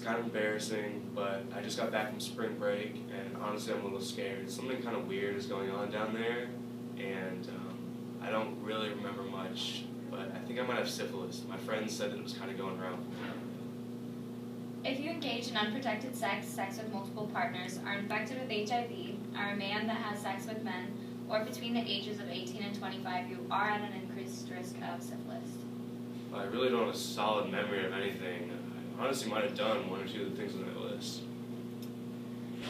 kind of embarrassing, but I just got back from spring break, and honestly I'm a little scared. Something kind of weird is going on down there, and I don't really remember much, but I think I might have syphilis. My friends said that it was kind of going around. If you engage in unprotected sex with multiple partners, are infected with HIV, are a man that has sex with men, or between the ages of 18 and 25, you are at an increased risk of syphilis. Well, I really don't have a solid memory of anything. I honestly might have done one or two of the things on that list.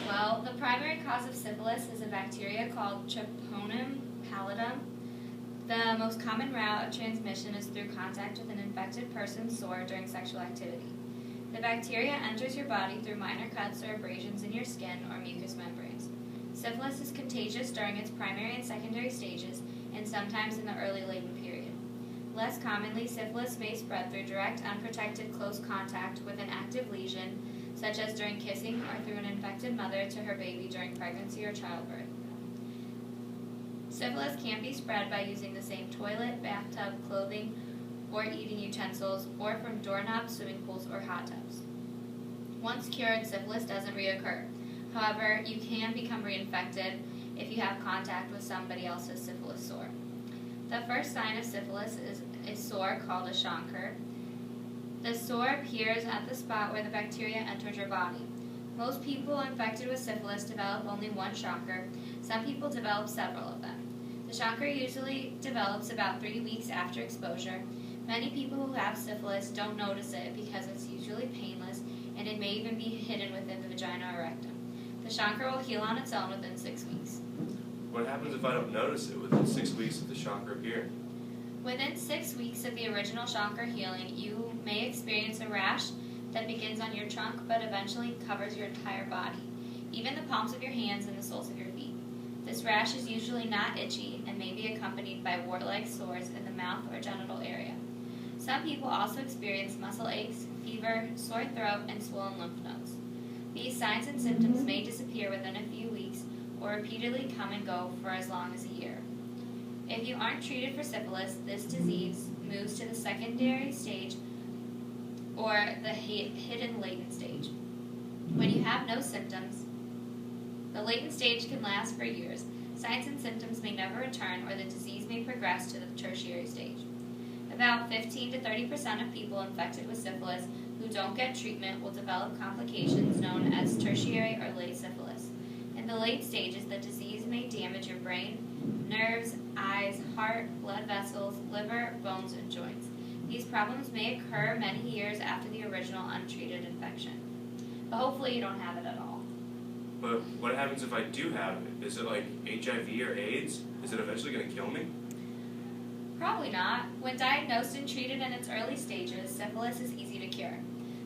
Well, the primary cause of syphilis is a bacteria called Treponema pallidum. The most common route of transmission is through contact with an infected person's sore during sexual activity. The bacteria enters your body through minor cuts or abrasions in your skin or mucous membranes. Syphilis is contagious during its primary and secondary stages, and sometimes in the early latent period. Less commonly, syphilis may spread through direct, unprotected, close contact with an active lesion, such as during kissing or through an infected mother to her baby during pregnancy or childbirth. Syphilis can be spread by using the same toilet, bathtub, clothing, or eating utensils, or from doorknobs, swimming pools, or hot tubs. Once cured, syphilis doesn't reoccur. However, you can become reinfected if you have contact with somebody else's syphilis sore. The first sign of syphilis is a sore called a chancre. The sore appears at the spot where the bacteria entered your body. Most people infected with syphilis develop only one chancre. Some people develop several of them. The chancre usually develops about 3 weeks after exposure. Many people who have syphilis don't notice it because it's usually painless, and it may even be hidden within the vagina or rectum. The chancre will heal on its own within 6 weeks. What happens if I don't notice it within 6 weeks of the chancre appearing? Within 6 weeks of the original chancre healing, you may experience a rash that begins on your trunk but eventually covers your entire body, even the palms of your hands and the soles of your feet. This rash is usually not itchy and may be accompanied by wart-like sores in the mouth or genital area. Some people also experience muscle aches, fever, sore throat, and swollen lymph nodes. These signs and symptoms may disappear within a few weeks or repeatedly come and go for as long as a year. If you aren't treated for syphilis, this disease moves to the secondary stage or the hidden latent stage. When you have no symptoms, the latent stage can last for years. Signs and symptoms may never return, or the disease may progress to the tertiary stage. About 15 to 30% of people infected with syphilis who don't get treatment will develop complications known as tertiary or late syphilis. In the late stages, the disease may damage your brain, nerves, eyes, heart, blood vessels, liver, bones, and joints. These problems may occur many years after the original untreated infection. But hopefully you don't have it at all. But what happens if I do have it? Is it like HIV or AIDS? Is it eventually going to kill me? Probably not. When diagnosed and treated in its early stages, syphilis is easy to cure.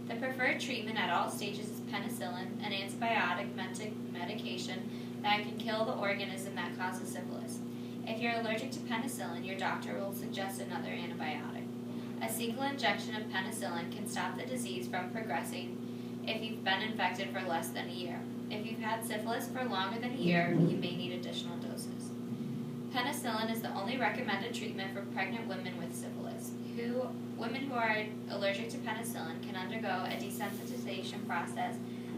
The preferred treatment at all stages is penicillin, an antibiotic medication that can kill the organism that causes syphilis. If you're allergic to penicillin, your doctor will suggest another antibiotic. A single injection of penicillin can stop the disease from progressing if you've been infected for less than a year. If you've had syphilis for longer than a year, you may need additional doses. Penicillin is the only recommended treatment for pregnant women with syphilis. Women who are allergic to penicillin can undergo a desensitization process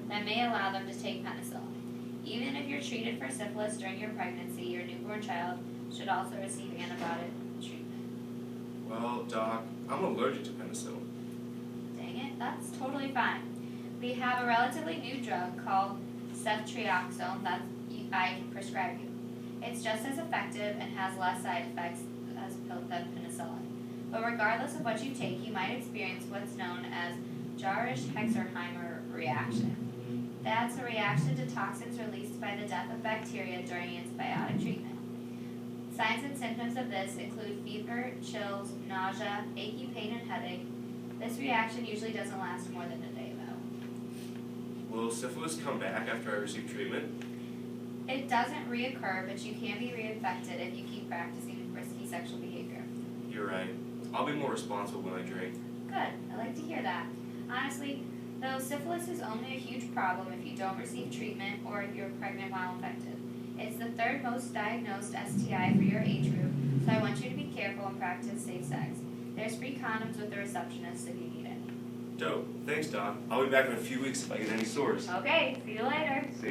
that may allow them to take penicillin. Even if you're treated for syphilis during your pregnancy, your newborn child should also receive antibiotic treatment. Well, Doc, I'm allergic to penicillin. Dang it, that's totally fine. We have a relatively new drug called ceftriaxone that I can prescribe you. It's just as effective and has less side effects than penicillin. But regardless of what you take, you might experience what's known as Jarisch-Hexerheimer reaction. That's a reaction to toxins released by the death of bacteria during antibiotic treatment. Signs and symptoms of this include fever, chills, nausea, achy pain, and headache. This reaction usually doesn't last more than a day, though. Will syphilis come back after I receive treatment? It doesn't reoccur, but you can be reinfected if you keep practicing risky sexual behavior. You're right. I'll be more responsible when I drink. Good. I like to hear that. Honestly, though, syphilis is only a huge problem if you don't receive treatment or if you're pregnant while infected. It's the third most diagnosed STI for your age group, so I want you to be careful and practice safe sex. There's free condoms with the receptionist if you need any. Dope. Thanks, Doc. I'll be back in a few weeks if I get any sores. Okay, see you later. See you.